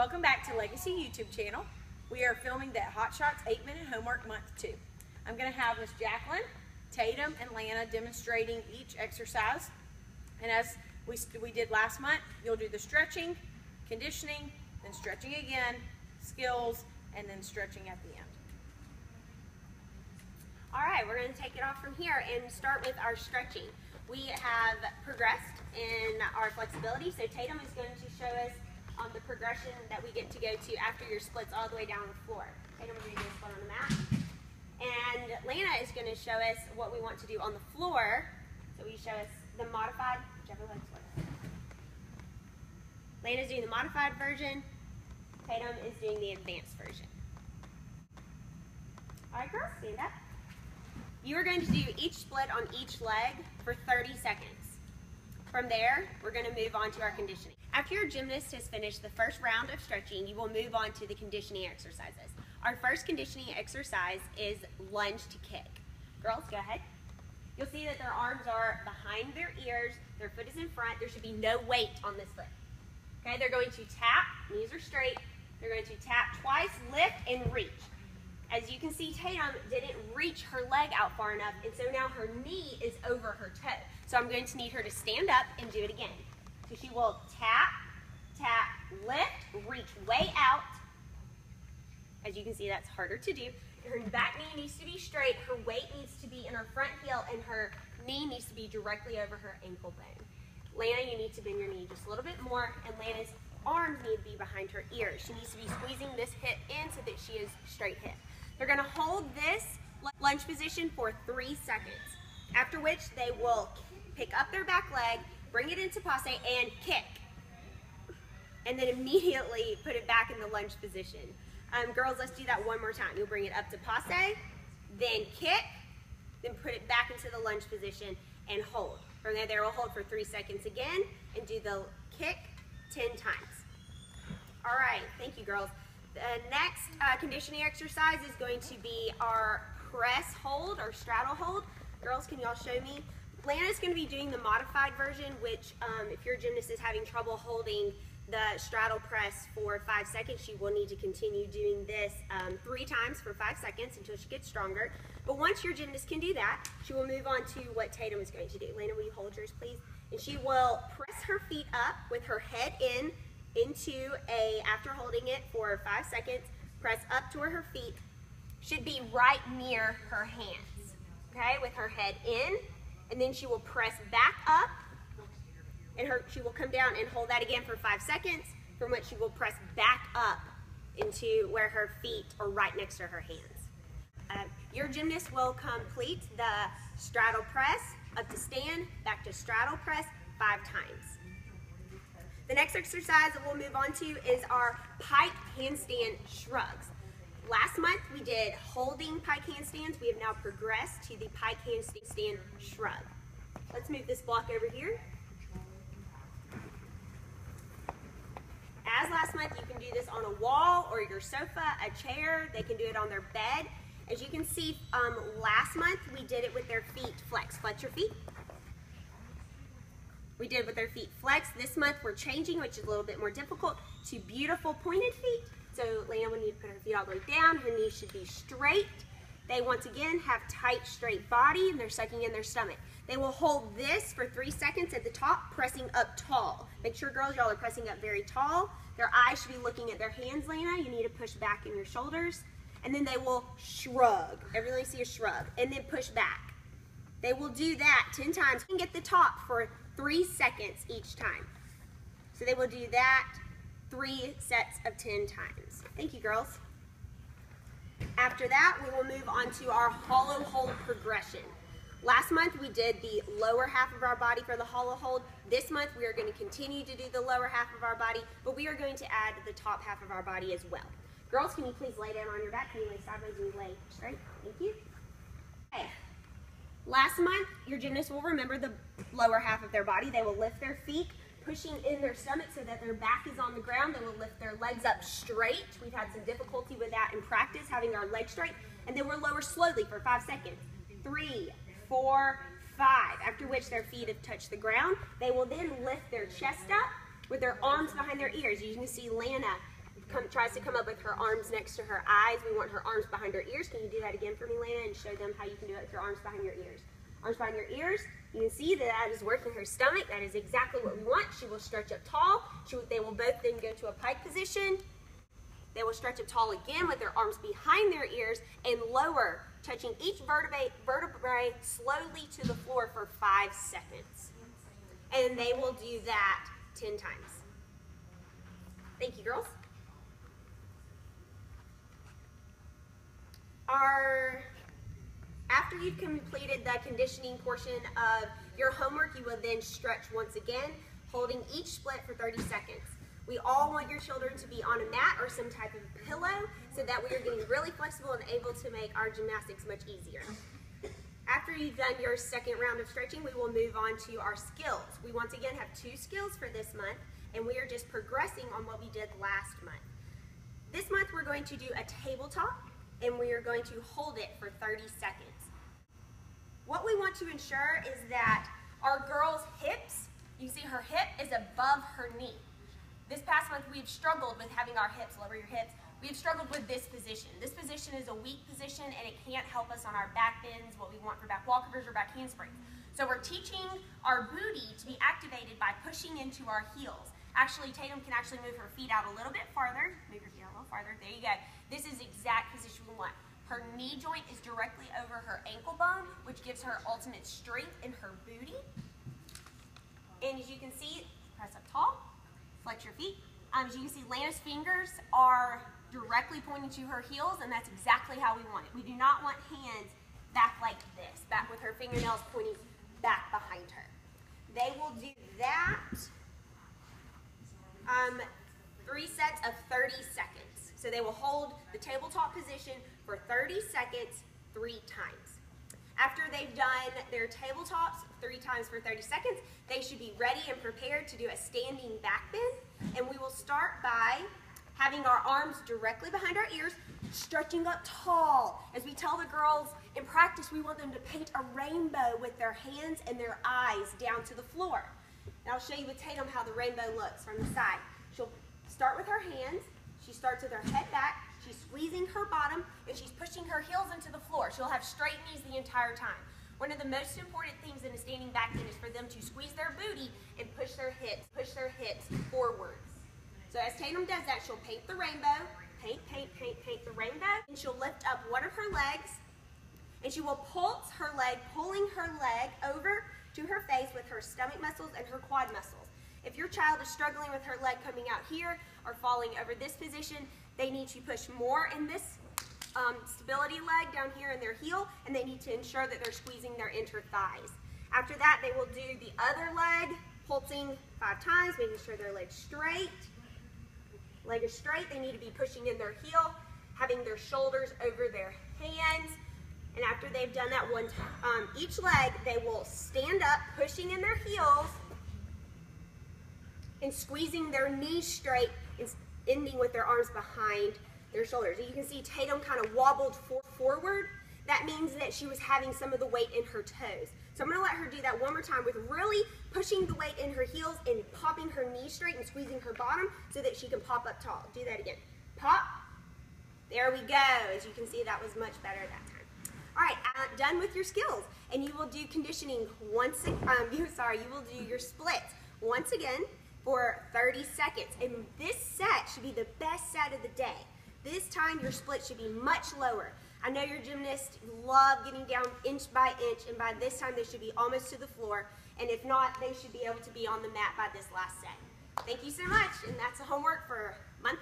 Welcome back to Legacy YouTube channel. We are filming the HotShot's 8-minute homework month 2. I'm going to have Miss Jacqueline, Tatum, and Lana demonstrating each exercise. And as we did last month, you'll do the stretching, conditioning, then stretching again, skills, and then stretching at the end. All right, we're going to take it off from here and start with our stretching. We have progressed in our flexibility, so Tatum is going to show us the progression that we get to go to after your splits all the way down the floor. Tatum, we're going to do a split on the mat. And Lana is going to show us what we want to do on the floor. So we show us the modified, whichever one's what. Lana's doing the modified version. Tatum is doing the advanced version. All right, girls, stand up. You are going to do each split on each leg for 30 seconds. From there, we're going to move on to our conditioning. After your gymnast has finished the first round of stretching, you will move on to the conditioning exercises. Our first conditioning exercise is lunge to kick. Girls, go ahead. You'll see that their arms are behind their ears, their foot is in front. There should be no weight on this foot. Okay, they're going to tap, knees are straight. They're going to tap twice, lift, and reach. As you can see, Tatum didn't reach her leg out far enough, and so now her knee is over her toe. So I'm going to need her to stand up and do it again. So she will tap, tap, lift, reach way out. As you can see, that's harder to do. Her back knee needs to be straight, her weight needs to be in her front heel, and her knee needs to be directly over her ankle bone. Lana, you need to bend your knee just a little bit more, and Lana's arms need to be behind her ears. She needs to be squeezing this hip in so that she is straight hip. They're going to hold this lunge position for 3 seconds, after which they will pick up their back leg, bring it into passe, and kick. And then immediately put it back in the lunge position. Girls, let's do that one more time. You'll bring it up to passe, then kick, then put it back into the lunge position and hold. From there, we'll hold for 3 seconds again and do the kick 10 times. All right, thank you, girls. The next conditioning exercise is going to be our press hold or straddle hold. Girls, can y'all show me? Lana's going to be doing the modified version, which if your gymnast is having trouble holding the straddle press for 5 seconds, she will need to continue doing this 3 times for 5 seconds until she gets stronger. But once your gymnast can do that, she will move on to what Tatum is going to do. Lana, will you hold yours, please? And she will press her feet up with her head into after holding it for 5 seconds, press up to where her feet should be right near her hands, okay, with her head in, and then she will press back up, and she will come down and hold that again for 5 seconds, from which she will press back up into where her feet are right next to her hands. Your gymnast will complete the straddle press, up to stand, back to straddle press 5 times. The next exercise that we'll move on to is our pike handstand shrugs. Last month we did holding pike handstands. We have now progressed to the pike handstand shrug. Let's move this block over here. As last month, you can do this on a wall or your sofa, a chair. They can do it on their bed. As you can see, last month we did it with their feet flexed. Flex your feet. We did it with their feet flexed. This month we're changing, which is a little bit more difficult, to beautiful pointed feet. So Lana will need to put her feet all the way down. Her knees should be straight. They once again have tight, straight body, and they're sucking in their stomach. They will hold this for 3 seconds at the top, pressing up tall. Make sure, girls, y'all are pressing up very tall. Their eyes should be looking at their hands, Lana. You need to push back in your shoulders. And then they will shrug. Everybody see a shrug. And then push back. They will do that 10 times and get the top for 3 seconds each time. So they will do that 3 sets of 10 times. Thank you, girls. After that, we will move on to our hollow hold progression. Last month, we did the lower half of our body for the hollow hold. This month, we are going to continue to do the lower half of our body, but we are going to add the top half of our body as well. Girls, can you please lay down on your back? Can you lay sideways and lay straight? Thank you. Okay. Last month, your gymnast will remember the lower half of their body. They will lift their feet, pushing in their stomach so that their back is on the ground. They will lift their legs up straight. We've had some difficulty with that in practice, having our legs straight. And then we'll lower slowly for 5 seconds. 3, 4, 5. After which their feet have touched the ground. They will then lift their chest up with their arms behind their ears. You can see Lana tries to come up with her arms next to her eyes. We want her arms behind her ears. Can you do that again for me, Lana, and show them how you can do it with your arms behind your ears? Arms behind your ears. You can see that that is working her stomach. That is exactly what we want. She will stretch up tall. They will both then go to a pike position. They will stretch up tall again with their arms behind their ears and lower, touching each vertebrae slowly to the floor for 5 seconds. And they will do that 10 times. Thank you, girls. After you've completed the conditioning portion of your homework, you will then stretch once again, holding each split for 30 seconds. We all want your children to be on a mat or some type of pillow so that we are getting really flexible and able to make our gymnastics much easier. After you've done your second round of stretching, we will move on to our skills. We once again have 2 skills for this month, and we are just progressing on what we did last month. This month we're going to do a tabletop, and we are going to hold it for 30 seconds. What we want to ensure is that our girl's hips, you see her hip is above her knee. This past month we've struggled with having our hips, lower your hips, we've struggled with this position. This position is a weak position and it can't help us on our back bends, what we want for back walkovers or back handsprings. So we're teaching our booty to be activated by pushing into our heels. Actually, Tatum can actually move her feet out a little bit farther. Move your feet out a little farther. There you go. This is the exact position we want. Her knee joint is directly over her ankle bone, which gives her ultimate strength in her booty. And as you can see, press up tall, flex your feet. As you can see, Lana's fingers are directly pointing to her heels, and that's exactly how we want it. We do not want hands back like this, back with her fingernails pointing back behind her. They will do that 3 sets of 30 seconds. So they will hold the tabletop position for 30 seconds 3 times. After they've done their tabletops 3 times for 30 seconds, they should be ready and prepared to do a standing back bend. And we will start by having our arms directly behind our ears, stretching up tall. As we tell the girls in practice, we want them to paint a rainbow with their hands and their eyes down to the floor. And I'll show you with Tatum how the rainbow looks from the side. She'll start with her hands. She starts with her head back. She's squeezing her bottom, and she's pushing her heels into the floor. She'll have straight knees the entire time. One of the most important things in a standing back bend is for them to squeeze their booty and push their hips forwards. So as Tatum does that, she'll paint the rainbow, paint the rainbow, and she'll lift up one of her legs, and she will pulse her leg, pulling her leg over to her face with her stomach muscles and her quad muscles. If your child is struggling with her leg coming out here or falling over this position, they need to push more in this stability leg down here in their heel, and they need to ensure that they're squeezing their inner thighs. After that, they will do the other leg, pulsing 5 times, making sure their leg's straight. Leg is straight, they need to be pushing in their heel, having their shoulders over their hands. And after they've done that one time, each leg, they will stand up, pushing in their heels, and squeezing their knees straight, and ending with their arms behind their shoulders. And you can see Tatum kind of wobbled forward. That means that she was having some of the weight in her toes. So I'm going to let her do that one more time with really pushing the weight in her heels and popping her knees straight and squeezing her bottom so that she can pop up tall. Do that again. Pop. There we go. As you can see, that was much better that time. All right, done with your skills. And you will do conditioning you will do your splits once again for 30 seconds. And this set should be the best set of the day. This time your split should be much lower. I know your gymnasts love getting down inch by inch, and by this time they should be almost to the floor. And if not, they should be able to be on the mat by this last set. Thank you so much, and that's the homework for month